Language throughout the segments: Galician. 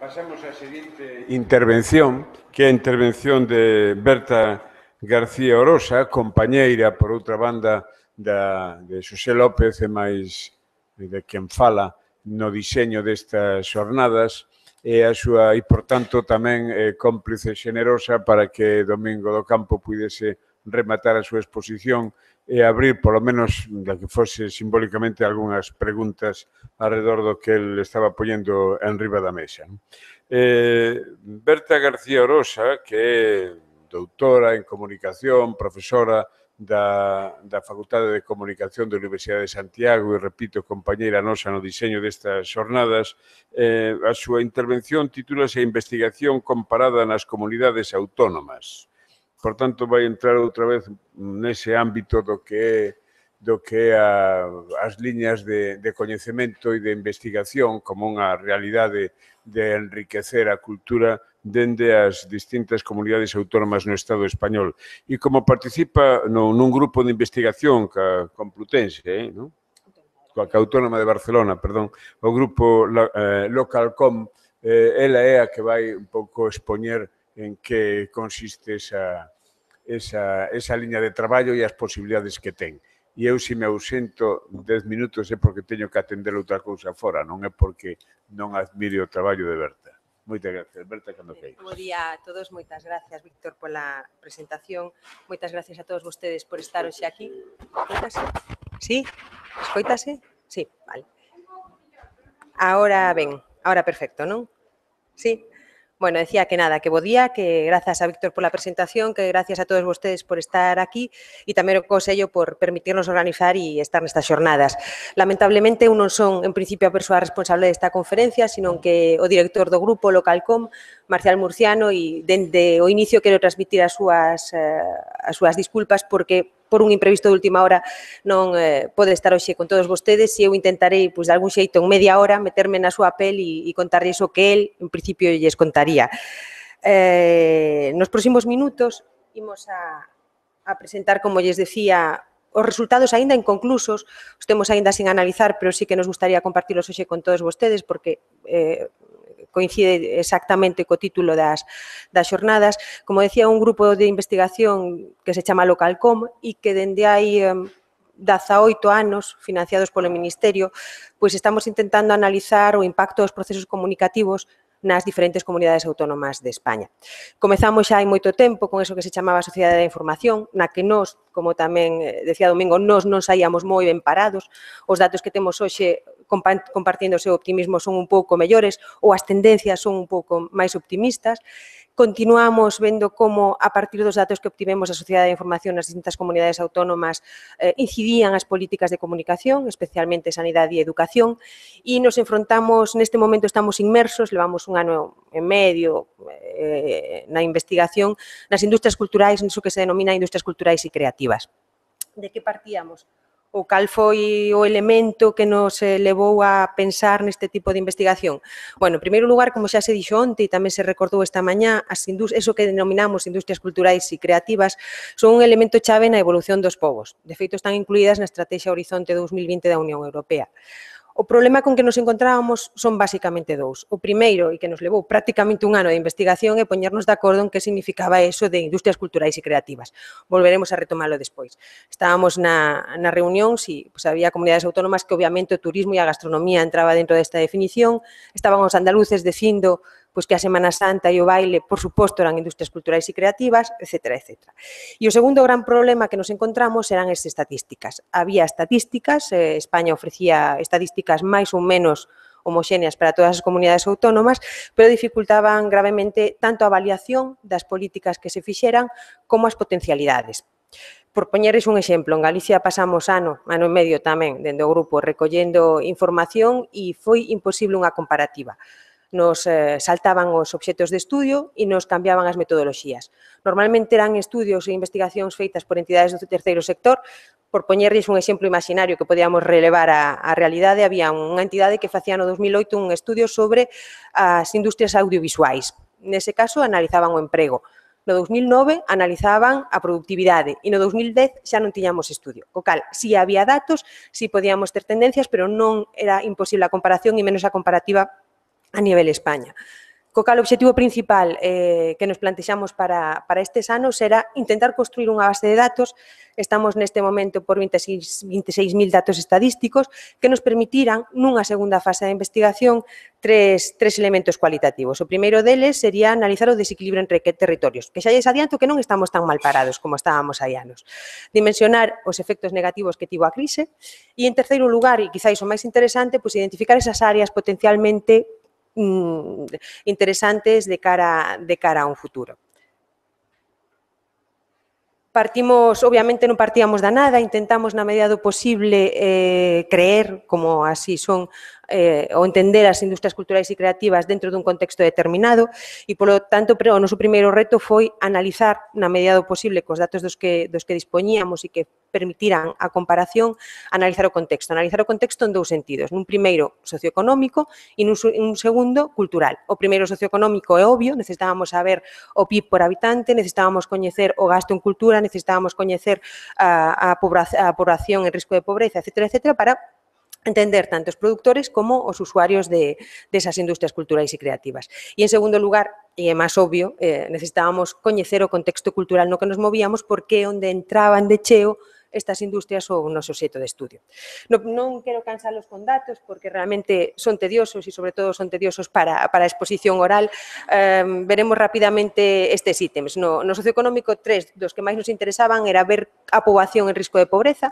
Pasamos á seguinte intervención, que é a intervención de Berta García Orosa, compañeira, por outra banda, de Xosé López e máis de quen fala no diseño destas xornadas e por tanto, tamén cómplice xenerosa para que Domingo do Campo puidese rematar a súa exposición e abrir, polo menos, da que fose simbólicamente, algunhas preguntas alrededor do que el estaba poñendo en riba da mesa. Berta García Orosa, que é doutora en comunicación, profesora da Facultade de Comunicación da Universidade de Santiago e, repito, compañeira nosa no diseño destas xornadas, a súa intervención titúlase Investigación comparada nas comunidades autónomas. Por tanto, vai entrar outra vez nese ámbito do que é as liñas de coñecemento e de investigación como unha realidade de enriquecer a cultura dende as distintas comunidades autónomas no Estado español. E como participa nun grupo de investigación ca Complutense, coa Autónoma de Barcelona, perdón, o grupo Localcom, ela é a que vai un pouco expoñer en que consiste esa liña de traballo e as posibilidades que ten. E eu, se me ausento 10 minutos, é porque teño que atender outra cousa fora, non é porque non admire o traballo de Berta. Moitas gracias. Berta, cando queiras. Bo día a todos, moitas gracias, Víctor, pola presentación. Moitas gracias a todos vostedes por estar hoxe aquí. Escoitase? Sí? Escoitase? Sí, vale. Ahora ben, ahora perfecto, non? Sí? Bueno, decía que nada, que bo día, que grazas a Víctor pola presentación, que gracias a todos vostedes por estar aquí e tamén ao Consello por permitirnos organizar e estar nestas xornadas. Lamentablemente, eu non son, en principio, a persoa responsable desta conferencia, sino que o director do grupo Localcom, Marcial Murciano, e dende o inicio quero transmitir as súas disculpas porque por un imprevisto de última hora non pode estar hoxe con todos vostedes e eu intentarei, de algún xeito, en media hora, meterme na súa pel e contarles o que el, en principio, lles contaría. Nos próximos minutos, imos a presentar, como lles decía, os resultados aínda inconclusos, os temos aínda sin analizar, pero sí que nos gustaría compartirlos hoxe con todos vostedes, porque coincide exactamente co título das xornadas. Como decía, un grupo de investigación que se chama Localcom e que dende hai 18 anos, financiados polo Ministerio, pois estamos intentando analizar o impacto dos procesos comunicativos nas diferentes comunidades autónomas de España. Comezamos xa hai moito tempo con eso que se chamaba a Sociedade da Información, na que nós, como tamén decía Domingo, nós non saíamos moi ben parados. Os datos que temos hoxe compartindo o seu optimismo son un pouco mellores ou as tendencias son un pouco máis optimistas. Continuamos vendo como, a partir dos datos que obtivemos a Sociedade de Información nas distintas comunidades autónomas, incidían as políticas de comunicación, especialmente sanidade e educación, e nos enfrontamos, neste momento estamos inmersos, levamos un ano e medio na investigación, nas industrias culturais, niso que se denomina industrias culturais e creativas. De que partíamos? O cal foi o elemento que nos levou a pensar neste tipo de investigación? Bueno, en primeiro lugar, como xa se dixo onte e tamén se recordou esta mañá, eso que denominamos industrias culturais e creativas son un elemento chave na evolución dos povos. De feito, están incluídas na Estrategia Horizonte 2020 da Unión Europea. O problema con que nos encontrábamos son basicamente dous. O primeiro, e que nos levou prácticamente un ano de investigación, é poñernos de acordo en que significaba eso de industrias culturais e creativas. Volveremos a retomalo despois. Estábamos na reunión, si había comunidades autónomas que obviamente o turismo e a gastronomía entraba dentro desta definición, estaban os andaluces dicindo que a Semana Santa e o baile, por suposto, eran industrias culturais e creativas, etc. E o segundo gran problema que nos encontramos eran as estatísticas. Había estatísticas, España ofrecía estadísticas máis ou menos homoxéneas para todas as comunidades autónomas, pero dificultaban gravemente tanto a avaliación das políticas que se fixeran como as potencialidades. Por poñerles un exemplo, en Galicia pasamos ano e medio tamén, dende o grupo, recollendo información e foi imposible unha comparativa. Nos saltaban os obxectos de estudio e nos cambiaban as metodoloxías. Normalmente eran estudios e investigacións feitas por entidades do terceiro sector. Por poñerlles un exemplo imaginario que podíamos relevar a realidade, había unha entidade que facía no 2008 un estudio sobre as industrias audiovisuais. Nese caso, analizaban o emprego. No 2009 analizaban a productividade e no 2010 xa non tiñamos estudio. O cal, si había datos, si podíamos ter tendencias, pero non era imposible a comparación e menos a comparativa a nivel España. Co cal, o objetivo principal que nos plantexamos para estes anos era intentar construir unha base de datos. Estamos neste momento por 26.000 datos estadísticos que nos permitiran, nunha segunda fase de investigación, tres elementos cualitativos. O primeiro deles sería analizar o desequilibrio entre territorios, que xa lles adianto que non estamos tan mal parados como estábamos hai anos. Dimensionar os efectos negativos que tivo a crise e, en terceiro lugar, e quizáis o máis interesante, pois identificar esas áreas potencialmente interesantes de cara a un futuro. Partimos, obviamente non partíamos da nada, intentamos na medida do posible creer, como así son, ou entender as industrias culturais e creativas dentro dun contexto determinado e, polo tanto, o noso primeiro reto foi analizar na medida do posible cos datos dos que dispoñíamos e que permitiran a comparación, analizar o contexto en dous sentidos. Nun primeiro, socioeconómico e nun segundo, cultural. O primeiro, socioeconómico, é obvio, necesitábamos saber o PIB por habitante, necesitábamos coñecer o gasto en cultura, necesitábamos coñecer a poboación en risco de pobreza, etcétera, para entender tanto os produtores como os usuarios desas industrias culturais e creativas. E, en segundo lugar, e é máis obvio, necesitábamos coñecer o contexto cultural no que nos movíamos porque é onde entraban de cheo estas industrias ou o noso xeito de estudio. Non quero cansalos con datos porque realmente son tediosos e, sobre todo, son tediosos para a exposición oral. Veremos rapidamente estes ítems. No socioeconómico, tres dos que máis nos interesaban era ver a poboación en risco de pobreza,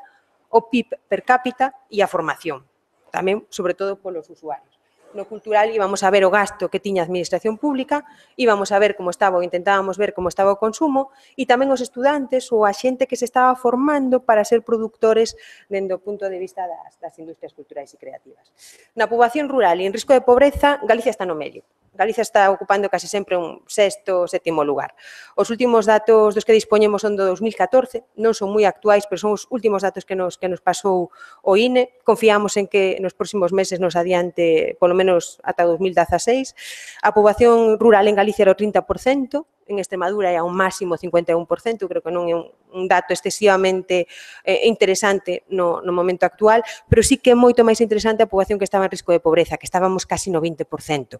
o PIB per cápita e a formación, tamén, sobre todo, polos usuarios. No cultural íbamos a ver o gasto que tiña a administración pública, íbamos a ver como estaba, ou intentábamos ver como estaba o consumo e tamén os estudantes ou a xente que se estaba formando para ser productores dende o punto de vista das industrias culturais e creativas. Na poboación rural e en risco de pobreza, Galicia está no medio. Galicia está ocupando casi sempre un sexto, sétimo lugar. Os últimos datos dos que dispoñemos son do 2014, non son moi actuais, pero son os últimos datos que nos pasou o INE. Confiamos en que nos próximos meses nos adiante, polo menos ata 2016. A poboación rural en Galicia era o 30%, en Extremadura é a un máximo 51%, creo que non é un dato excesivamente interesante no momento actual, pero sí que é moito máis interesante a poboación que estaba en risco de pobreza, que estábamos casi no 20%.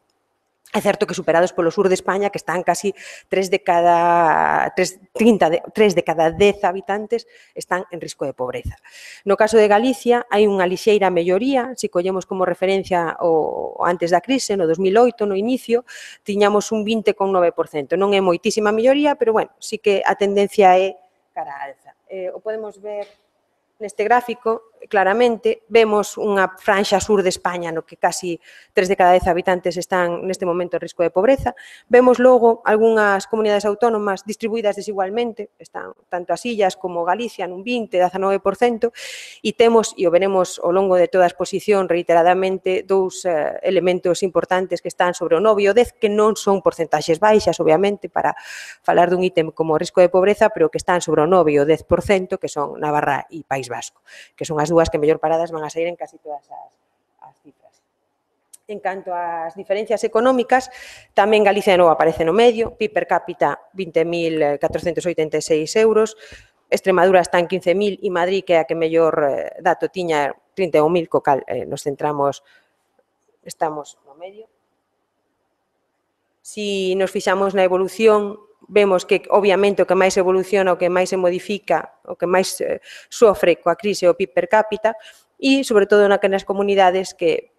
É certo que superados polo sur de España, que están casi 3 de cada 10 habitantes están en risco de pobreza. No caso de Galicia, hai unha lixeira melloría, se collemos como referencia o antes da crise, no 2008, no inicio, tiñamos un 20,9%. Non é moitísima melloría, pero, bueno, sí que a tendencia é cara á alza. O podemos ver neste gráfico, claramente, vemos unha franxa sur de España no que casi 3 de cada 10 habitantes están neste momento en risco de pobreza. Vemos logo algunhas comunidades autónomas distribuídas desigualmente, están tanto as illas como Galicia nun 20-19%, e temos, e o veremos ao longo de toda a exposición reiteradamente, dous elementos importantes que están sobre o 9 e o 10, que non son porcentaxes baixas, obviamente, para falar dun ítem como o risco de pobreza, pero que están sobre o 9 e o 10%, que son Navarra e País Vasco, que son as dúas que mellor paradas van a sair en casi todas as cifras. En canto ás diferencias económicas, tamén Galicia de novo aparece no medio, PIB per cápita 20.486 euros, Extremadura está en 15.000 e Madrid, que é a que mellor dato tiña, 31.000, co cal nos centramos, estamos no medio. Si nos fixamos na evolución, vemos que, obviamente, o que máis evoluciona, o que máis se modifica, o que máis sofre coa crise o PIB per cápita e, sobre todo, naquelas comunidades que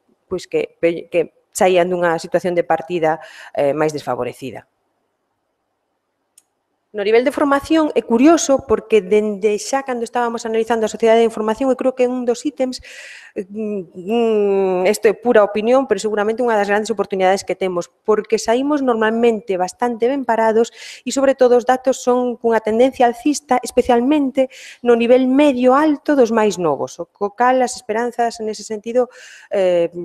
saían dunha situación de partida máis desfavorecida. No nivel de formación é curioso porque dende xa cando estábamos analizando a sociedade de información, eu creo que un dos ítems, isto é pura opinión, pero seguramente unha das grandes oportunidades que temos, porque saímos normalmente bastante ben parados e, sobre todo, os datos son cunha tendencia alcista, especialmente no nivel medio alto dos máis novos, o cal as esperanzas nese sentido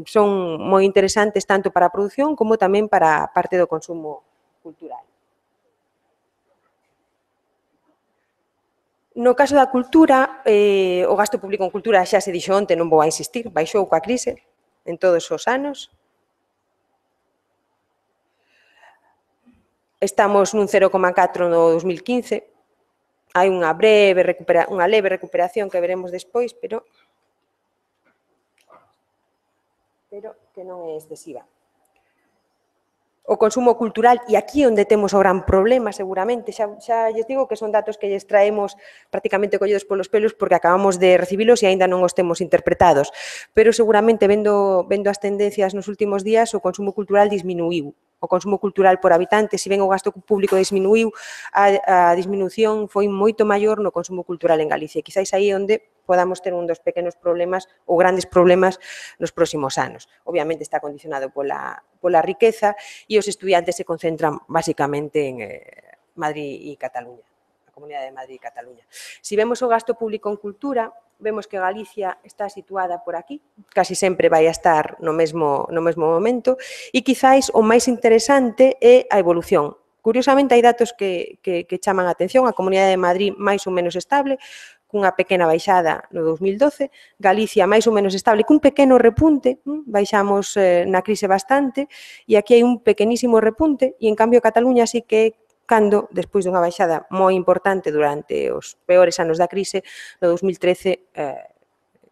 son moi interesantes tanto para a produción como tamén para a parte do consumo cultural. No caso da cultura, o gasto público en cultura xa se dixo onte, non vou a insistir, baixou coa crise en todos os anos. Estamos nun 0,4 no 2015, hai unha leve recuperación que veremos despois, pero que non é excesiva. O consumo cultural, e aquí onde temos o gran problema, seguramente, xa lles digo que son datos que lles traemos prácticamente collidos polos pelos porque acabamos de recibilos e aínda non os temos interpretados, pero seguramente vendo as tendencias nos últimos días o consumo cultural disminuiu. O consumo cultural por habitante, se ben o gasto público disminuiu, a disminución foi moito maior no consumo cultural en Galicia. Quizáis aí onde podamos ter un dos pequenos problemas ou grandes problemas nos próximos anos. Obviamente está condicionado pola riqueza e os estudiantes se concentran basicamente en Madrid e Cataluña, a Comunidade de Madrid e Cataluña. Si vemos o gasto público en cultura, vemos que Galicia está situada por aquí, casi sempre vai a estar no mesmo momento, e quizáis o máis interesante é a evolución. Curiosamente, hai datos que chaman a atención, a Comunidade de Madrid máis ou menos estable, cunha pequena baixada no 2012, Galicia máis ou menos estable, cun pequeno repunte, baixamos na crise bastante, e aquí hai un pequenísimo repunte, e en cambio Cataluña sí que cando, despois dunha baixada moi importante durante os peores anos da crise, no 2013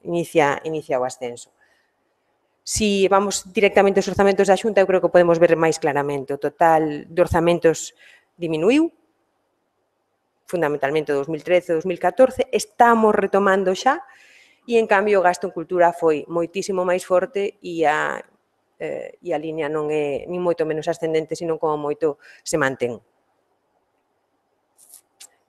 inicia o ascenso. Si vamos directamente aos orzamentos da Xunta, eu creo que podemos ver máis claramente. O total de orzamentos diminuiu, fundamentalmente 2013 e 2014, estamos retomando xa, e en cambio o gasto en cultura foi moitísimo máis forte e a línea non é nin moito menos ascendente, sino como moito se mantén.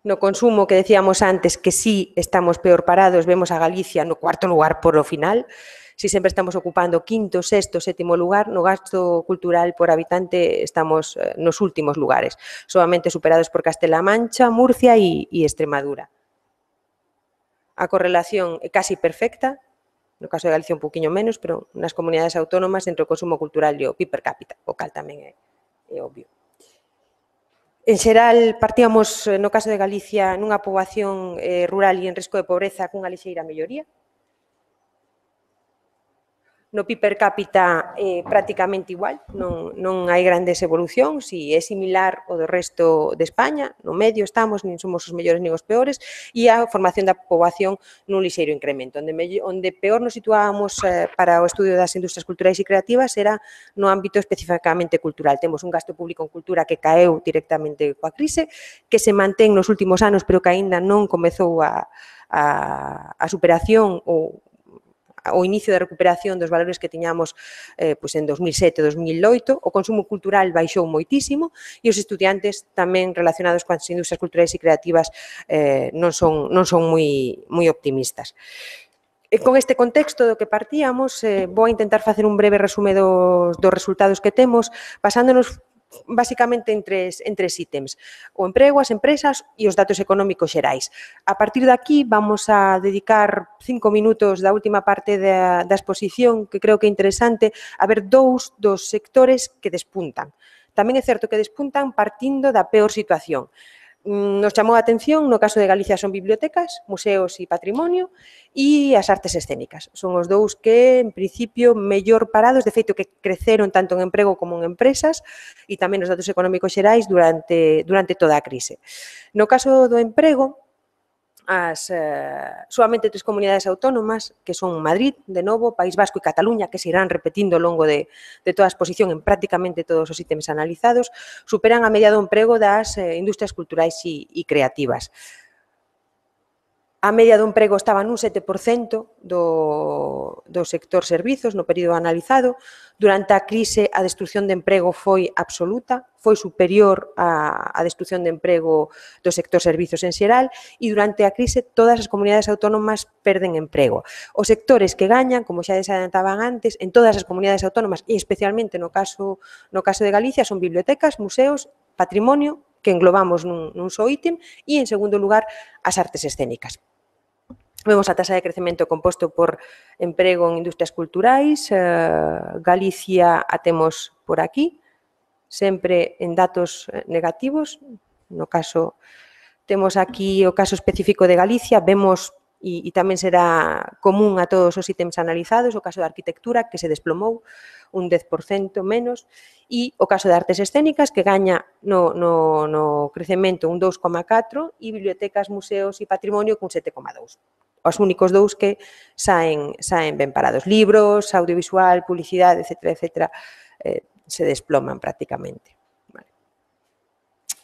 No consumo que decíamos antes que sí estamos peor parados, vemos a Galicia no cuarto lugar por o final, si sempre estamos ocupando quinto, sexto, sétimo lugar, no gasto cultural por habitante estamos nos últimos lugares, solamente superados por Castela-A Mancha, Murcia e Extremadura. A correlación é casi perfecta, no caso de Galicia un poquinho menos, pero nas comunidades autónomas entre o consumo cultural e o PIB per cápita, o cal tamén é obvio. En xeral, partíamos, no caso de Galicia, nunha poboación rural e en risco de pobreza cunha lixeira melloría. No PIB per cápita prácticamente igual, non hai grandes evolucións e é similar ao do resto de España, no medio estamos, nin somos os mellores nin os peores, e a formación da poboación nun lixeiro incremento. Onde peor nos situábamos para o estudio das industrias culturais e creativas era no ámbito especificamente cultural. Temos un gasto público en cultura que caeu directamente coa crise, que se mantén nos últimos anos, pero que aínda non comezou a superación ou o inicio da recuperación dos valores que tiñamos en 2007 e 2008, o consumo cultural baixou moitísimo e os estudiantes tamén relacionados coas industrias culturais e creativas non son moi optimistas. Con este contexto do que partíamos, vou intentar facer un breve resume dos resultados que temos, basándonos basicamente en tres ítems, o emprego, as empresas e os datos económicos xerais. A partir de aquí vamos a dedicar 5 minutos da última parte da exposición, que creo que é interesante, a ver dous dos sectores que despuntan. Tamén é certo que despuntan partindo da peor situación. Nos chamou a atención, no caso de Galicia son bibliotecas, museos e patrimonio, e as artes escénicas. Son os dous que, en principio, mellor parados, de feito que creceron tanto en emprego como en empresas, e tamén nos datos económicos xerais durante toda a crise. No caso do emprego, solamente 3 comunidades autónomas, que son Madrid, de novo, País Vasco e Cataluña, que se irán repetindo ao longo de toda a exposición en prácticamente todos os ítems analizados, superan a media do emprego das industrias culturais e creativas. A media do emprego estaba nun 7% do sector servizos no período analizado. Durante a crise, a destrucción de emprego foi absoluta, foi superior á destrucción de emprego do sector servizos en xeral e durante a crise todas as comunidades autónomas perden emprego. Os sectores que gañan, como xa adelantaban antes, en todas as comunidades autónomas e especialmente no caso de Galicia son bibliotecas, museos, patrimonio, que englobamos nun só ítem, e en segundo lugar as artes escénicas. Vemos a tasa de crecemento composto por emprego en industrias culturais, Galicia a temos por aquí, sempre en datos negativos, no caso, temos aquí o caso específico de Galicia, vemos, e tamén será común a todos os ítems analizados, o caso da arquitectura, que se desplomou un 10% menos, e o caso de artes escénicas, que gaña no crecemento un 2,4%, e bibliotecas, museos e patrimonio cun 7,2%. Os únicos dous que saen ben parados. Libros, audiovisual, publicidade, etcétera, se desploman prácticamente. Vale.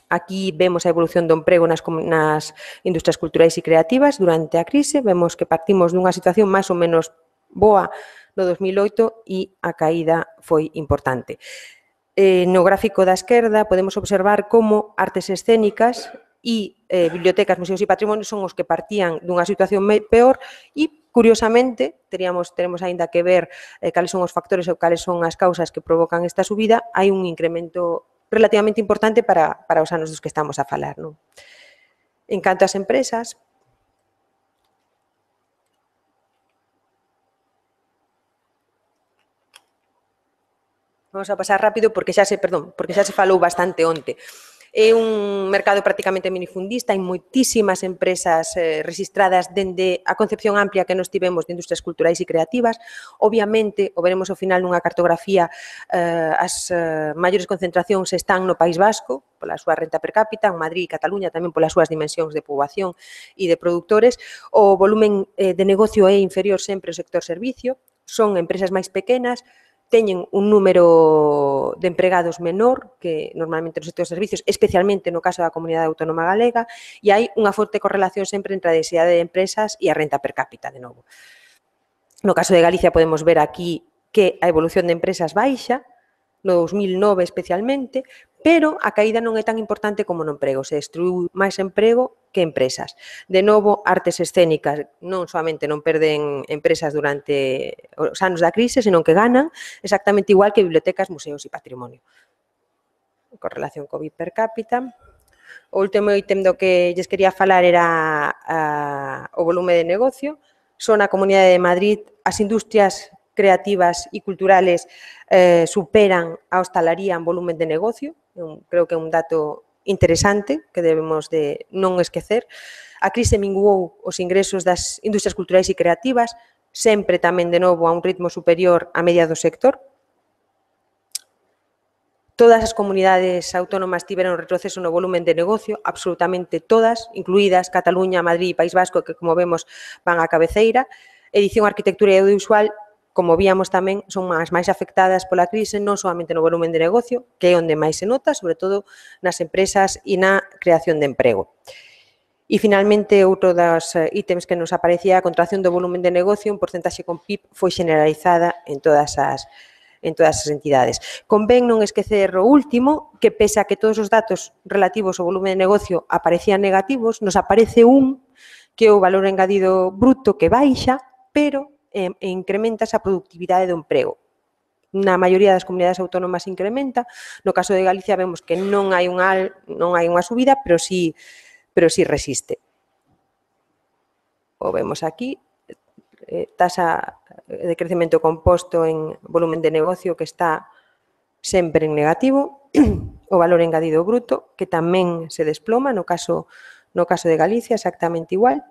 Aquí vemos a evolución do emprego nas industrias culturais e creativas durante a crise. Vemos que partimos dunha situación máis ou menos boa no 2008 e a caída foi importante. No gráfico da esquerda podemos observar como artes escénicas e bibliotecas, museos e patrimonio son os que partían dunha situación peor e, curiosamente, teremos aínda que ver cales son os factores ou cales son as causas que provocan esta subida, hai un incremento relativamente importante para os anos dos que estamos a falar. Non? En canto ás empresas, vamos a pasar rápido porque xa se falou bastante onte. É un mercado prácticamente minifundista, hai moitísimas empresas registradas dende a concepción amplia que nos tivemos de industrias culturais e creativas. Obviamente, o veremos ao final nunha cartografía, as maiores concentracións están no País Vasco, pola súa renta per cápita, en Madrid e Cataluña tamén polas súas dimensións de poboación e de produtores. O volumen de negocio é inferior sempre ao sector servicio, son empresas máis pequenas, teñen un número de empregados menor que normalmente nos sectores de servicios, especialmente no caso da Comunidade Autónoma Galega, e hai unha forte correlación sempre entre a densidade de empresas e a renta per cápita, de novo. No caso de Galicia podemos ver aquí que a evolución de empresas baixa, no 2009 especialmente, pero a caída non é tan importante como no emprego, se destruiu máis emprego que empresas. De novo, artes escénicas non solamente non perden empresas durante os anos da crise, senón que ganan exactamente igual que bibliotecas, museos e patrimonio. Con relación co PIB per cápita. O último ítem do que lles quería falar era o volume de negocio. Son na Comunidade de Madrid as industrias creativas e culturales superan a hostalaría en volumen de negocio. Creo que é un dato interesante que debemos de non esquecer. A crise minguou os ingresos das industrias culturais e creativas, sempre tamén de novo a un ritmo superior á media do sector. Todas as comunidades autónomas tiveron retroceso no volumen de negocio, absolutamente todas, incluídas Cataluña, Madrid e País Vasco, que, como vemos, van á cabeceira. Edición, arquitectura e audiovisual, como víamos tamén, son as máis afectadas pola crise, non solamente no volumen de negocio, que é onde máis se nota, sobre todo nas empresas e na creación de emprego. E, finalmente, outro dos ítems que nos aparecía, a contracción do volumen de negocio en porcentaxe con PIB foi generalizada en todas as entidades. Convén non esquecer o último, que pese a que todos os datos relativos ao volumen de negocio aparecían negativos, nos aparece un que é o valor engadido bruto que baixa, pero incrementa esa productividade do emprego. Na maioría das comunidades autónomas incrementa, no caso de Galicia vemos que non hai unha subida, pero sí resiste. O vemos aquí, tasa de crecemento composto en volumen de negocio que está sempre en negativo, o valor engadido bruto que tamén se desploma, no caso de Galicia exactamente igual.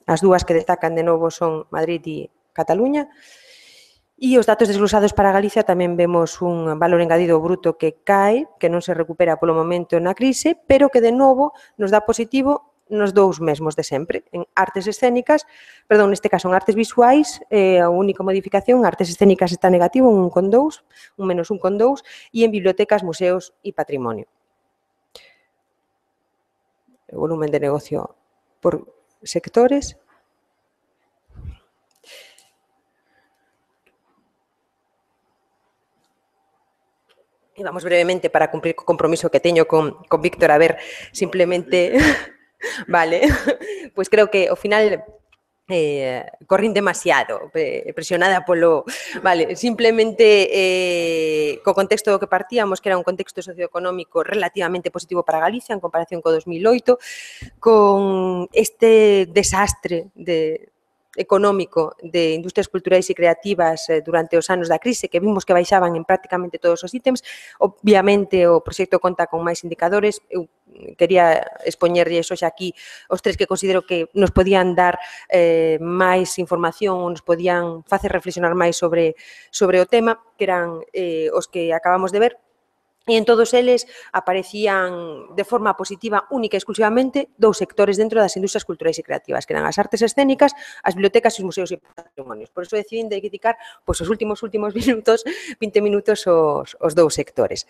As dúas que destacan de novo son Madrid e Cataluña. E os datos desglosados para Galicia tamén vemos un valor engadido bruto que cae, que non se recupera polo momento na crise, pero que de novo nos dá positivo nos dous mesmos de sempre. En artes escénicas, neste caso en artes visuais, a única modificación, artes escénicas está negativo, un menos 1,2, e en bibliotecas, museos e patrimonio. O volumen de negocio por sectores. E vamos brevemente para cumprir co compromiso que teño con Víctor, a ver, simplemente, vale, pois creo que ao final corrín demasiado, presionada polo, vale, simplemente co contexto do que partíamos, que era un contexto socioeconómico relativamente positivo para Galicia en comparación co 2008, con este desastre económico de industrias culturais e creativas durante os anos da crise, que vimos que baixaban en prácticamente todos os ítems. Obviamente, o proxecto conta con máis indicadores. Eu quería expoñerlles hoxe aquí os tres que considero que nos podían dar máis información ou nos podían facer reflexionar máis sobre o tema, que eran os que acabamos de ver. E en todos eles aparecían de forma positiva, única e exclusivamente, dous sectores dentro das industrias culturais e creativas, que eran as artes escénicas, as bibliotecas e os museos e patrimonios. Por iso decidín dedicar os últimos minutos, 20 minutos, os dous sectores.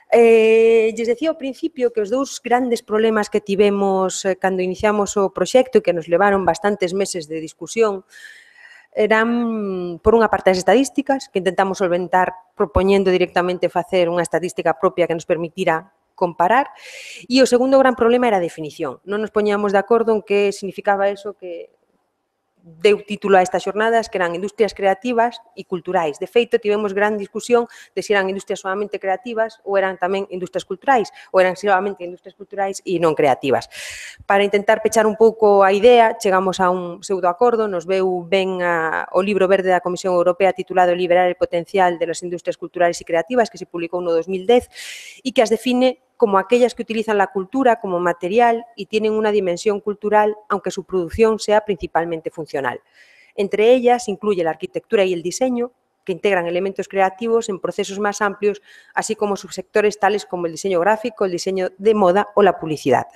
Lles decía ao principio que os dous grandes problemas que tivemos cando iniciamos o proxecto e que nos levaron bastantes meses de discusión eran, por unha parte, as estadísticas, que intentamos solventar propoñendo directamente facer unha estadística propia que nos permitira comparar, e o segundo gran problema era a definición. Non nos poñíamos de acordo en que significaba eso que deu título a estas xornadas, que eran industrias creativas e culturais. De feito, tivemos gran discusión de se eran industrias solamente creativas ou eran tamén industrias culturais, ou eran solamente industrias culturais e non creativas. Para intentar pechar un pouco a idea, chegamos a un pseudoacordo, nos veu ben o libro verde da Comisión Europea titulado Liberar el potencial de las industrias culturales y creativas, que se publicou no 2010 e que as define como aquellas que utilizan la cultura como material y tienen una dimensión cultural, aunque su producción sea principalmente funcional. Entre ellas incluye la arquitectura y el diseño, que integran elementos creativos en procesos más amplios, así como subsectores tales como el diseño gráfico, el diseño de moda o la publicidad.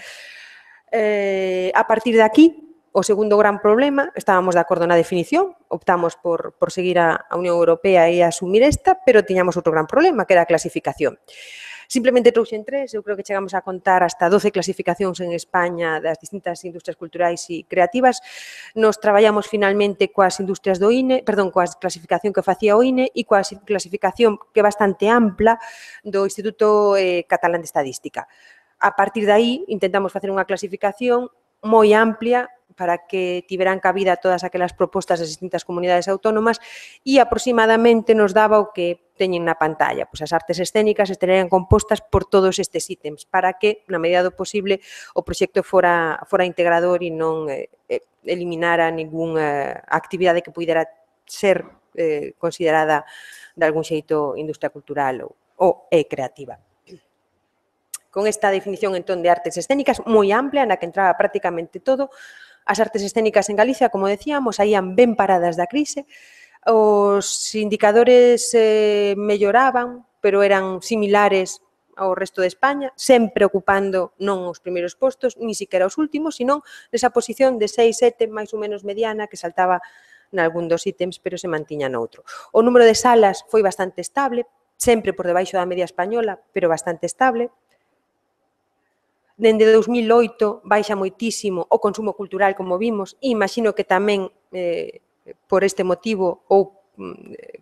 A partir de aquí, o segundo gran problema, estábamos de acordo na definición, optamos por seguir a Unión Europea e asumir esta, pero tiñamos outro gran problema, que era a clasificación. Simplemente trouxen tres, eu creo que chegamos a contar hasta 12 clasificacións en España das distintas industrias culturais e creativas. Nos traballamos finalmente coas industrias do INE, perdón, coa clasificación que facía o INE e coa clasificación que é bastante ampla do Instituto Catalán de Estadística. A partir de aí, intentamos facer unha clasificación moi amplia para que tiveran cabida todas aquelas propostas das distintas comunidades autónomas e aproximadamente nos daba o que teñen na pantalla. Pois as artes escénicas estarían compostas por todos estes ítems para que, na medida do posible, o proxecto fora integrador e non eliminara ningunha actividade que pudera ser considerada de algún xeito industria cultural ou creativa. Con esta definición, entón, de artes escénicas moi amplia, na que entraba prácticamente todo, as artes escénicas en Galicia, como decíamos, saían ben paradas da crise, os indicadores melloraban, pero eran similares ao resto de España, sempre ocupando non os primeiros postos, ni siquiera os últimos, sino nesa posición de 6, 7, máis ou menos mediana, que saltaba nalgún dos ítems, pero se mantiña noutro. O número de salas foi bastante estable, sempre por debaixo da media española, pero bastante estable. Dende 2008 baixa moitísimo o consumo cultural, como vimos, e imagino que tamén por este motivo ou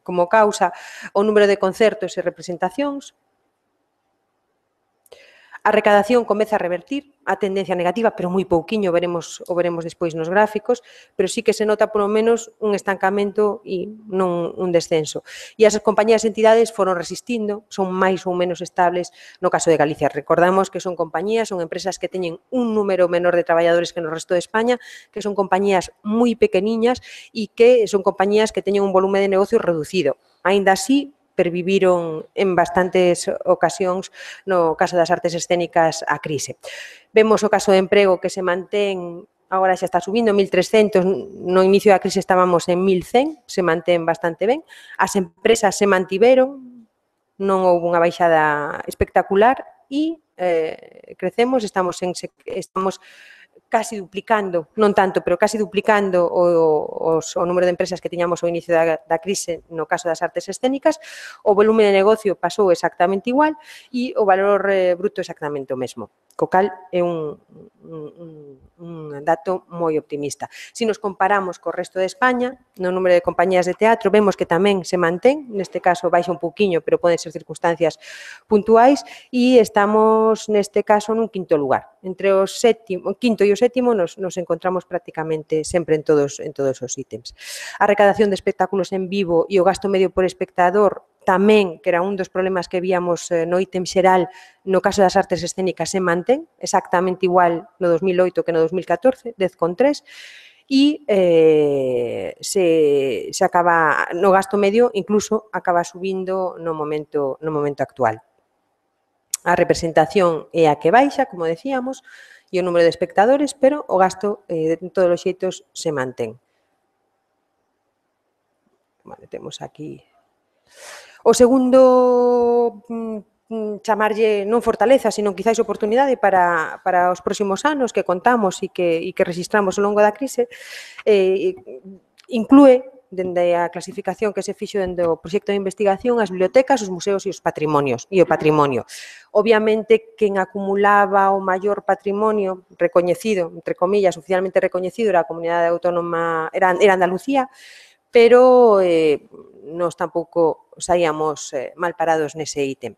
como causa o número de concertos e representacións. A recadación comeza a revertir a tendencia negativa, pero moi pouquiño, o veremos despois nos gráficos, pero sí que se nota polo menos un estancamento e non un descenso. E as compañías e entidades foron resistindo, son máis ou menos estables no caso de Galicia. Recordamos que son compañías, son empresas que teñen un número menor de traballadores que no resto de España, que son compañías moi pequeniñas e que son compañías que teñen un volume de negocio reducido. Aínda así, perviviron en bastantes ocasións no caso das artes escénicas a crise. Vemos o caso de emprego que se mantén, agora xa está subindo, 1.300, no inicio da crise estábamos en 1.100, se mantén bastante ben. As empresas se mantiveron, non houve unha baixada espectacular e crecemos, estamos casi duplicando, non tanto, pero casi duplicando o número de empresas que tiñamos ao inicio da crise no caso das artes escénicas, o volume de negocio pasou exactamente igual e o valor bruto exactamente o mesmo, co cal é un dato moi optimista. Se nos comparamos co resto de España, no número de compañías de teatro, vemos que tamén se mantén, neste caso baixa un pouquiño, pero poden ser circunstancias puntuais, e estamos neste caso nun quinto lugar. Entre o quinto e o sétimo nos encontramos prácticamente sempre en todos os ítems. A recadación de espectáculos en vivo e o gasto medio por espectador tamén, que era un dos problemas que víamos no ítem xeral, no caso das artes escénicas se mantén, exactamente igual no 2008 que no 2014, 10,3, e se acaba, no gasto medio incluso acaba subindo no momento actual. A representación é a que baixa, como decíamos, e o número de espectadores, pero o gasto de todos os xeitos se mantén. Vale, temos aquí. O segundo chamarlle non fortaleza, sino quizáis oportunidade para os próximos anos que contamos e que registramos ao longo da crise, inclúe dende a clasificación que se fixo dende o proxecto de investigación as bibliotecas, os museos e os patrimonios e o patrimonio. Obviamente, quen acumulaba o maior patrimonio recoñecido, entre comillas, oficialmente recoñecido, era a comunidade autónoma, era Andalucía, pero nós tampouco saíamos mal parados nese ítem.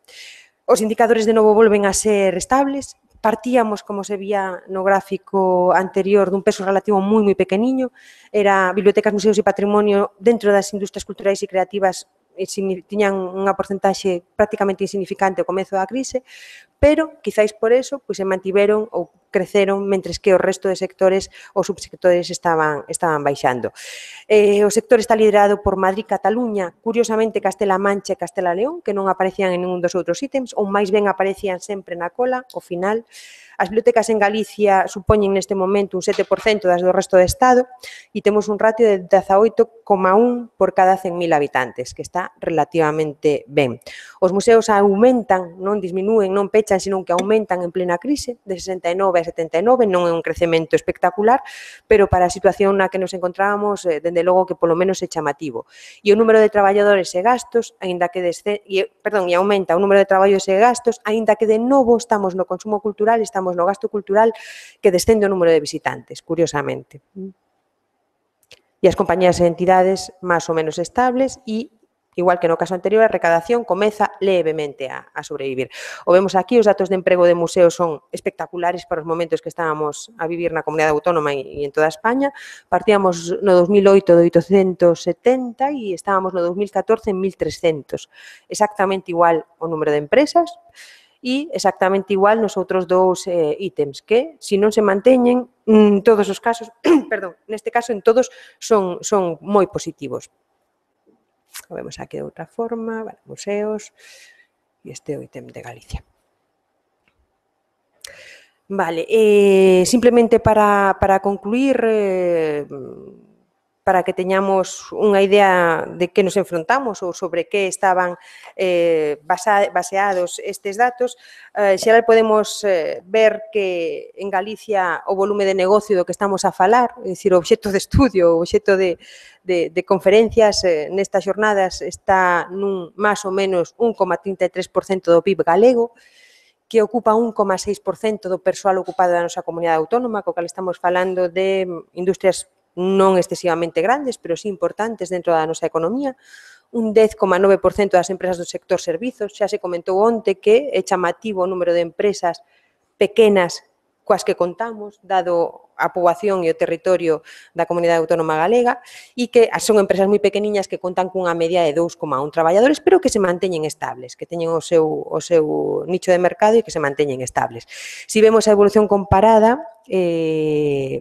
Os indicadores de novo volven a ser estables. Partíamos, como se vía no gráfico anterior, dun peso relativo moi pequeniño. Era bibliotecas, museos e patrimonio dentro das industrias culturais e creativas tiñan unha porcentaxe prácticamente insignificante ao comezo da crise, pero quizáis por eso se mantiveron ou creceron, mentres que o resto de sectores ou subsectores estaban baixando. O sector está liderado por Madrid, Cataluña, curiosamente Castela-A Mancha e Castela-León, que non aparecían en ningún dos outros ítems, ou máis ben aparecían sempre na cola, ao final. As bibliotecas en Galicia supoñen neste momento un 7% das do resto do Estado e temos un ratio de 18,1 por cada 100.000 habitantes, que está relativamente ben. Os museos aumentan, non disminúen, non pechan, sino que aumentan en plena crise, de 69 a 79, non é un crecemento espectacular, pero para a situación na que nos encontrábamos, dende logo que polo menos é chamativo. E o número de traballadores e gastos, aínda que e aumenta o número de traballos e gastos, aínda que de novo estamos no consumo cultural, estamos no gasto cultural, que descende o número de visitantes, curiosamente. E as compañías e entidades máis ou menos estables e, igual que no caso anterior, a recadación comeza levemente a sobrevivir. O vemos aquí, os datos de emprego de museos son espectaculares para os momentos que estábamos a vivir na comunidade autónoma e en toda España. Partíamos no 2008 de 870 e estábamos no 2014 en 1.300. Exactamente igual o número de empresas, e exactamente igual nos outros dous ítems que, se non se manteñen, en todos os casos, perdón, neste caso en todos son moi positivos. O vemos aquí de outra forma, vale, museos, e este é o ítem de Galicia. Vale, simplemente para concluir, para que teñamos unha idea de que nos enfrontamos ou sobre que estaban baseados estes datos, en xeral podemos ver que en Galicia o volume de negocio do que estamos a falar, é dicir, o obxecto de estudio, o obxecto de conferencias nestas xornadas está nun máis ou menos 1,33% do PIB galego, que ocupa 1,6% do persoal ocupado da nosa comunidade autónoma, co cal estamos falando de industrias non excesivamente grandes, pero sí importantes dentro da nosa economía, un 10,9% das empresas do sector servizos. Xa se comentou onte que é chamativo o número de empresas pequenas coas que contamos, dado a poboación e o territorio da comunidade autónoma galega, e que son empresas moi pequeniñas que contan cunha media de 2,1 traballadores, pero que se manteñen estables, que teñen o seu nicho de mercado e que se manteñen estables. Si vemos a evolución comparada,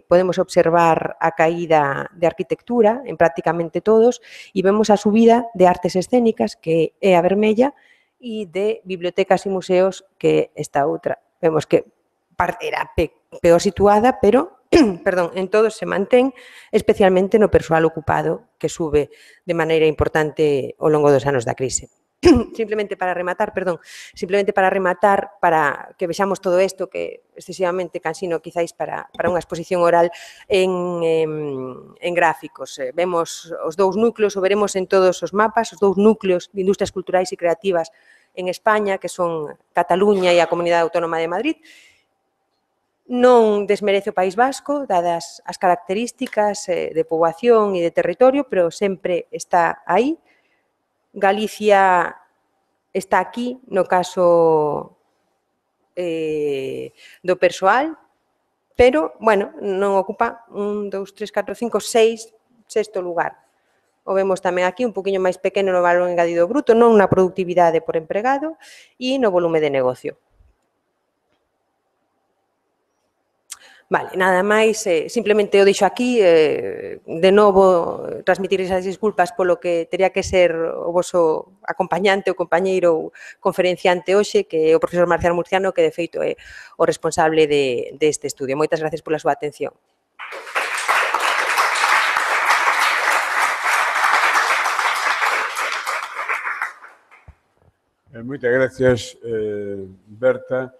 podemos observar a caída de arquitectura en prácticamente todos e vemos a subida de artes escénicas, que é a vermella, e de bibliotecas e museos, que é esta outra. Vemos que era peor situada, pero perdón, en todos se mantén, especialmente no persoal ocupado, que sube de maneira importante ao longo dos anos da crise. Simplemente para rematar, para que vexamos todo isto, que excesivamente cansino quizáis para unha exposición oral en gráficos. Vemos os dous núcleos, o veremos en todos os mapas, os dous núcleos de industrias culturais e creativas en España, que son Cataluña e a Comunidade Autónoma de Madrid. Non desmerece o País Vasco, dadas as características de poboación e de territorio, pero sempre está aí. Galicia está aquí, no caso do persoal, pero, bueno, non ocupa 1, 2, 3, 4, 5, 6, sexto lugar. O vemos tamén aquí, un poquinho máis pequeno no valor engadido bruto, non na productividade por empregado e no volume de negocio. Vale, nada máis, simplemente o deixo aquí, de novo, transmitir esas disculpas polo que teria que ser o voso acompañante, o compañeiro ou conferenciante hoxe, que é o profesor Marcial Murciano, que de feito é o responsable deste estudio. Moitas gracias pola súa atención. Moitas gracias, Berta.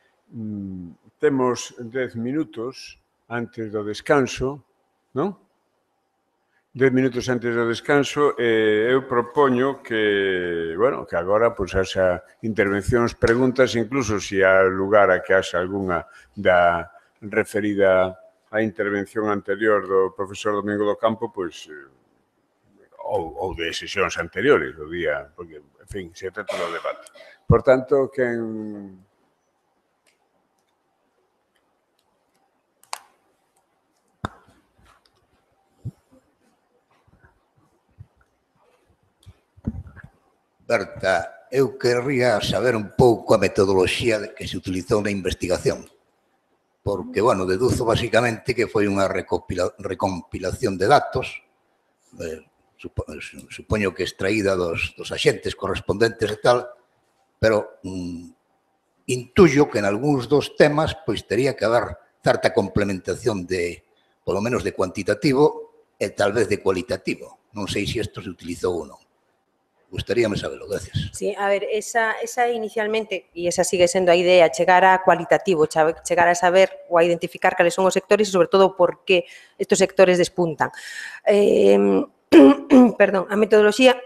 Temos 10 minutos antes do descanso, non? 10 minutos antes do descanso, eu propoño que, bueno, que agora, pois, haxa intervencións, preguntas, incluso se há lugar a que haxa algunha da referida á intervención anterior do profesor Domingo do Campo, pois, ou de sesións anteriores, do día, porque, en fin, se trata do debate. Por tanto, quen... Berta, eu querría saber un pouco a metodoloxía que se utilizou na investigación. Porque, bueno, deduzo basicamente que foi unha recompilación de datos, supoño que extraída dos axentes correspondentes e tal, pero intuyo que en algúns dos temas pois tería que haber certa complementación de, polo menos de cuantitativo e tal vez de cualitativo. Non sei se isto se utilizou ou non. Gustaríame saberlo, gracias. Sí, a ver, esa inicialmente, e esa sigue sendo a idea, chegar a cualitativo, chegar a saber ou a identificar cales son os sectores e, sobre todo, por que estes sectores despuntan. Perdón, a metodoloxía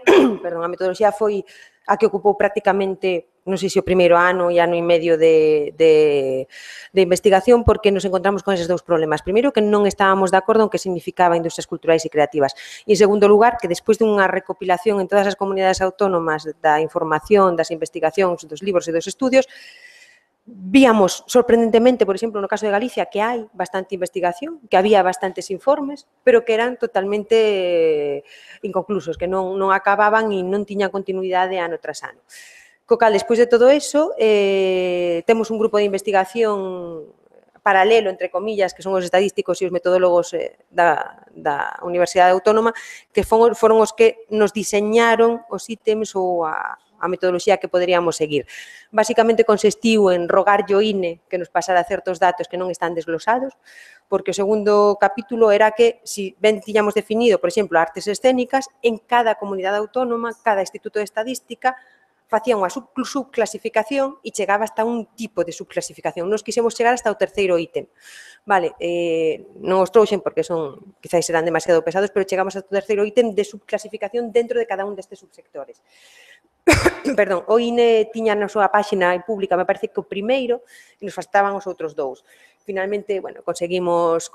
foi a que ocupou prácticamente, non sei se o primeiro ano e ano e medio de investigación, porque nos encontramos con eses dous problemas. Primeiro, que non estábamos de acordo en que significaba industrias culturais e creativas. E, en segundo lugar, que despois dunha recopilación en todas as comunidades autónomas da información, das investigacións, dos libros e dos estudios, víamos sorprendentemente, por exemplo, no caso de Galicia, que hai bastante investigación, que había bastantes informes, pero que eran totalmente inconclusos, que non acababan e non tiñan continuidade ano tras ano. Co cal, despois de todo eso, temos un grupo de investigación paralelo, entre comillas, que son os estadísticos e os metodólogos da Universidade Autónoma, que foron os que nos diseñaron os ítems ou a metodoloxía que poderíamos seguir. Básicamente consistiu en rogarlle ao INE que nos pasara certos datos que non están desglosados, porque o segundo capítulo era que, se ben tiñamos definido, por exemplo, artes escénicas, en cada comunidade autónoma, cada instituto de estadística, facía unha subclasificación e chegaba hasta un tipo de subclasificación. Nos quixemos chegar hasta o terceiro ítem. Vale, non os trouxen porque quizás serán demasiado pesados, pero chegamos hasta o terceiro ítem de subclasificación dentro de cada un destes subsectores. Perdón, o INE tiña na súa páxina pública, me parece que o primeiro, e nos faltaban os outros dous. Finalmente, bueno, conseguimos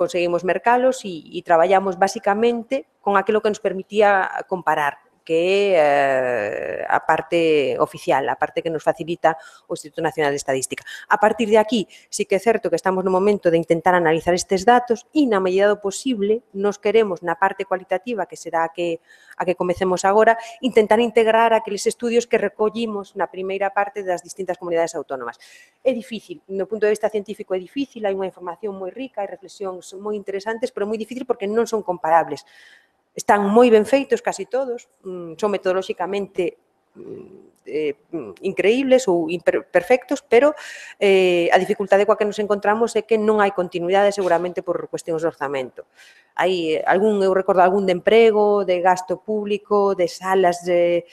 mercalos e traballamos basicamente con aquilo que nos permitía comparar, que é a parte oficial, a parte que nos facilita o Instituto Nacional de Estadística. A partir de aquí, sí que é certo que estamos no momento de intentar analizar estes datos e, na medida do posible, nos queremos, na parte cualitativa, que será a que comecemos agora, intentar integrar aqueles estudios que recollimos na primeira parte das distintas comunidades autónomas. É difícil, no punto de vista científico é difícil, hai unha información moi rica, hai reflexións moi interesantes, pero moi difícil porque non son comparables. Están moi ben feitos casi todos, son metodolóxicamente increíbles ou perfectos, pero a dificultade coa que nos encontramos é que non hai continuidade seguramente por cuestións de orzamento. Hai eu recordo algún de emprego, de gasto público, de salas de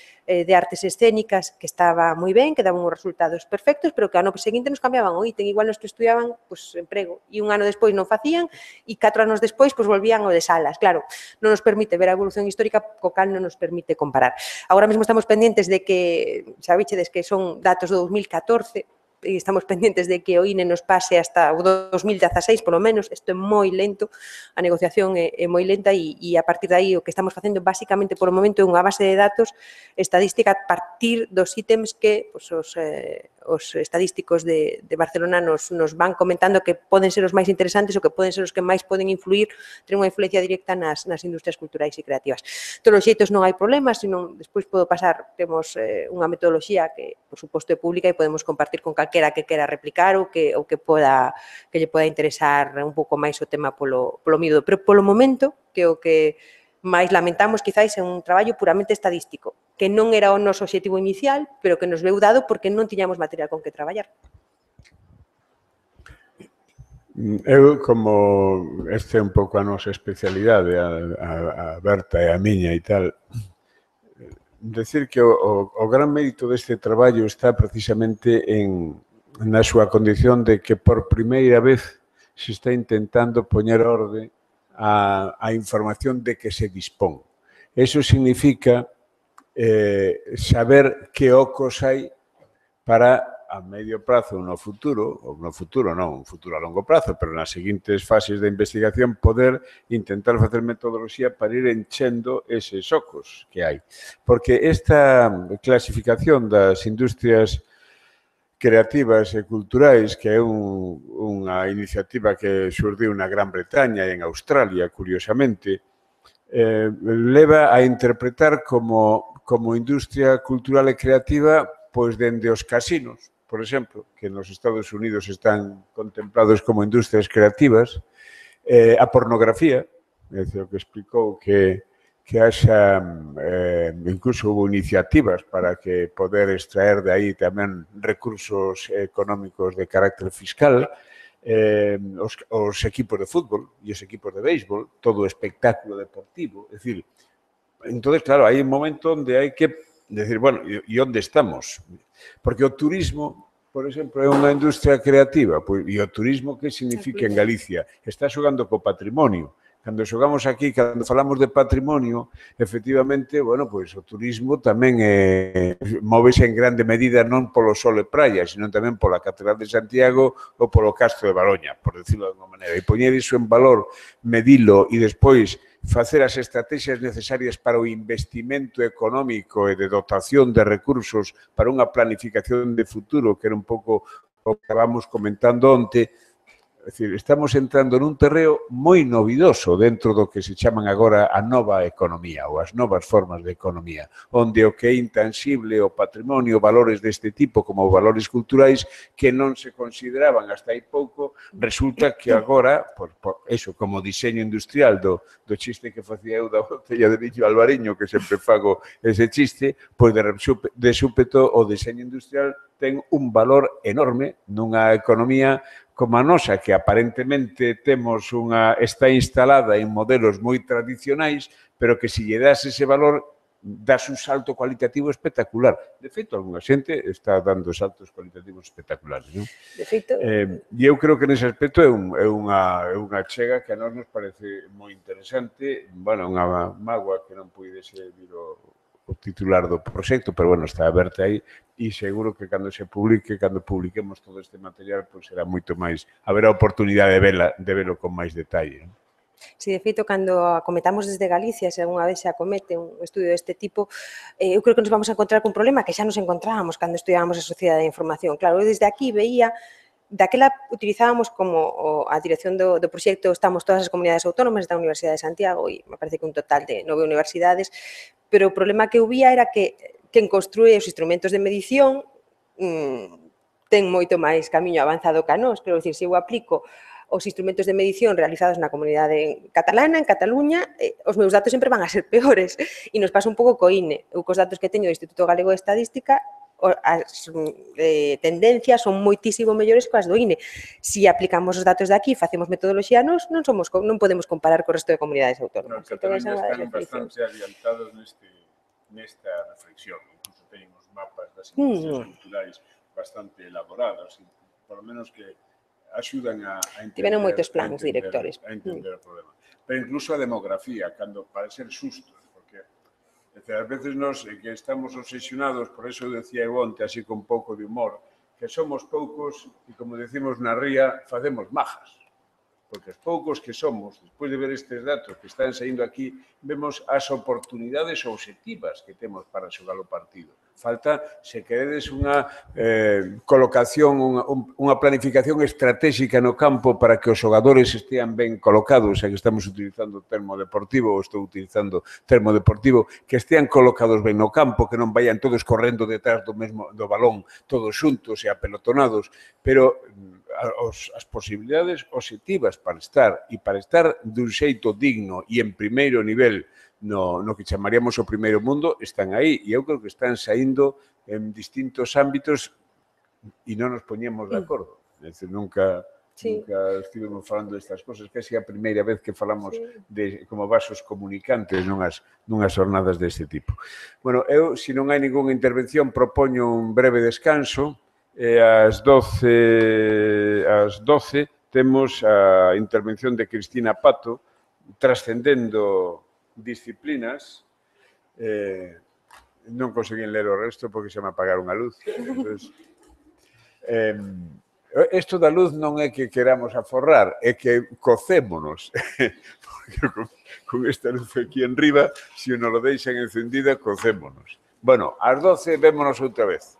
artes escénicas que estaba moi ben, que daban uns resultados perfectos, pero que ao ano seguinte nos cambiaban o ítem, igual nos que estudiaban emprego, e un ano despois non facían, e 4 anos despois volvían ao de salas. Claro, non nos permite ver a evolución histórica, co cal non nos permite comparar. Agora mesmo estamos pendientes de que, sabichedes que son datos do 2014, e estamos pendientes de que o INE nos pase hasta o 2016, polo menos. Isto é moi lento, a negociación é moi lenta e a partir de aí o que estamos facendo basicamente polo momento é unha base de datos estadística a partir dos ítems que os estadísticos de Barcelona nos van comentando que poden ser os máis interesantes ou que poden ser os que máis poden influir, ter unha influencia directa nas industrias culturais e creativas. Todos os xeitos non hai problemas, senón despois podo pasar, temos unha metodoloxía que, por suposto, é pública e podemos compartir con calquera que quera replicar ou que lle poda interesar un pouco máis o tema polo miúdo. Pero polo momento, que o que máis lamentamos quizás é un traballo puramente estadístico, que non era o noso obxectivo inicial, pero que nos veu dado porque non tiñamos material con que traballar. Eu, como este é un pouco a nosa especialidade, a Berta e a miña e tal, decir que o gran mérito deste traballo está precisamente na súa condición de que por primeira vez se está intentando poñer orde a información de que se dispón. Eso significa saber que ocos hai para a medio prazo no futuro, ou no futuro non, un futuro a longo prazo, pero nas seguintes fases de investigación poder intentar facer metodoloxía para ir enchendo eses ocos que hai. Porque esta clasificación das industrias creativas e culturais, que é unha iniciativa que xurdiu na Gran Bretaña e en Australia, curiosamente, leva a interpretar como industria cultural e creativa pois dende os casinos, por exemplo, que nos Estados Unidos están contemplados como industrias creativas, a pornografía, é dicir, o que explicou que haxa, incluso hubo iniciativas para que poder extraer de aí tamén recursos económicos de carácter fiscal, os equipos de fútbol e os equipos de béisbol, todo o espectáculo deportivo, é dicir, entonces, claro, hai un momento onde hai que decir, bueno, e onde estamos? Porque o turismo, por exemplo, é unha industria creativa, e o turismo que significa en Galicia? Está xogando co patrimonio. Cando xogamos aquí, cando falamos de patrimonio, efectivamente, bueno, pois o turismo tamén móvese en grande medida non polo sol e praia, sino tamén pola Catedral de Santiago ou polo Castro de Baroña, por decirlo de alguma maneira. E poñer iso en valor, medilo e despois facer as estrategias necesarias para o investimento económico e de dotación de recursos para unha planificación de futuro, que era un pouco o que acabamos comentando onte. É dicir, estamos entrando nun terreo moi novidoso dentro do que se chaman agora a nova economía ou as novas formas de economía, onde o que é intangible, o patrimonio, valores deste tipo como valores culturais que non se consideraban hasta hai pouco, resulta que agora, por eso, como diseño industrial do chiste que facía eu da botella de viño Alvariño, que sempre fago ese chiste, pois de súpeto o diseño industrial ten un valor enorme nunha economía como a nosa, que aparentemente está instalada en modelos moi tradicionais, pero que se lle das ese valor, das un salto cualitativo espectacular. De feito, alguna xente está dando saltos cualitativos espectaculares, non? De feito... E eu creo que nese aspecto é unha chega que a nós nos parece moi interesante. Bueno, unha mágoa que non puidese vir o titular do proxecto, pero, bueno, está aberta aí e seguro que cando se publique, cando publiquemos todo este material, pois será moito máis, haberá oportunidade de velo con máis detalle. Si, de feito, cando acometamos desde Galicia, se algunha vez se acomete un estudio deste tipo, eu creo que nos vamos a encontrar cun problema que xa nos encontrábamos cando estudiábamos a Sociedade de Información. Claro, eu desde aquí veía, daquela utilizábamos como a dirección do proxecto, estamos todas as comunidades autónomas da Universidade de Santiago e me parece que un total de 9 universidades, pero o problema que eu vía era que quen construe os instrumentos de medición ten moito máis camiño avanzado que a nós. Quero dicir, se eu aplico os instrumentos de medición realizados na comunidade catalana, en Cataluña, os meus datos sempre van a ser peores. E nos pasa un pouco co INE. Eu cos datos que teño do Instituto Galego de Estadística, as tendencias son moitísimo mellores coas do INE. Se aplicamos os datos de aquí, facemos metodoloxía non podemos comparar co resto de comunidades autónomas. Cataluña están bastante adiantados nesta reflexión. Incluso teñen os mapas das industrias culturais bastante elaborados, por lo menos que axudan a entender... Tiveron moitos plans directores. A entender o problema. Pero incluso a demografía, cando para ser xustos, porque ás veces nós que estamos obsesionados, por eso decía eu onte, así con pouco de humor, que somos poucos e, como decimos na ría, facemos majas. Porque os poucos que somos, despois de ver estes datos que están saindo aquí, vemos as oportunidades obxectivas que temos para xogar o partido. Falta, se queredes, unha colocación, unha planificación estratégica no campo para que os xogadores estean ben colocados, xa que estamos utilizando o termo deportivo, ou estou utilizando termo deportivo, que estean colocados ben no campo, que non vayan todos correndo detrás do balón, todos xuntos e apelotonados, pero as posibilidades obxectivas para estar dun xeito digno e en primeiro nivel no que chamaríamos o primeiro mundo, están aí, e eu creo que están saindo en distintos ámbitos e non nos poñemos de acordo. É dicir, nunca... Sí. Nunca estivemos falando destas cosas, que é a primeira vez que falamos Sí. de como vasos comunicantes nunhas jornadas deste tipo. Bueno, eu, se non hai ningunha intervención, propoño un breve descanso e ás 12 temos a intervención de Cristina Pato trascendendo disciplinas. Non conseguín ler o resto porque xa me apagaron a luz. Entonces, isto da luz non é que queramos aforrar, é que cocémonos. Porque con esta luz aquí en riba, se nos lo deixan encendida, cocémonos. Bueno, ás 12 vémonos outra vez.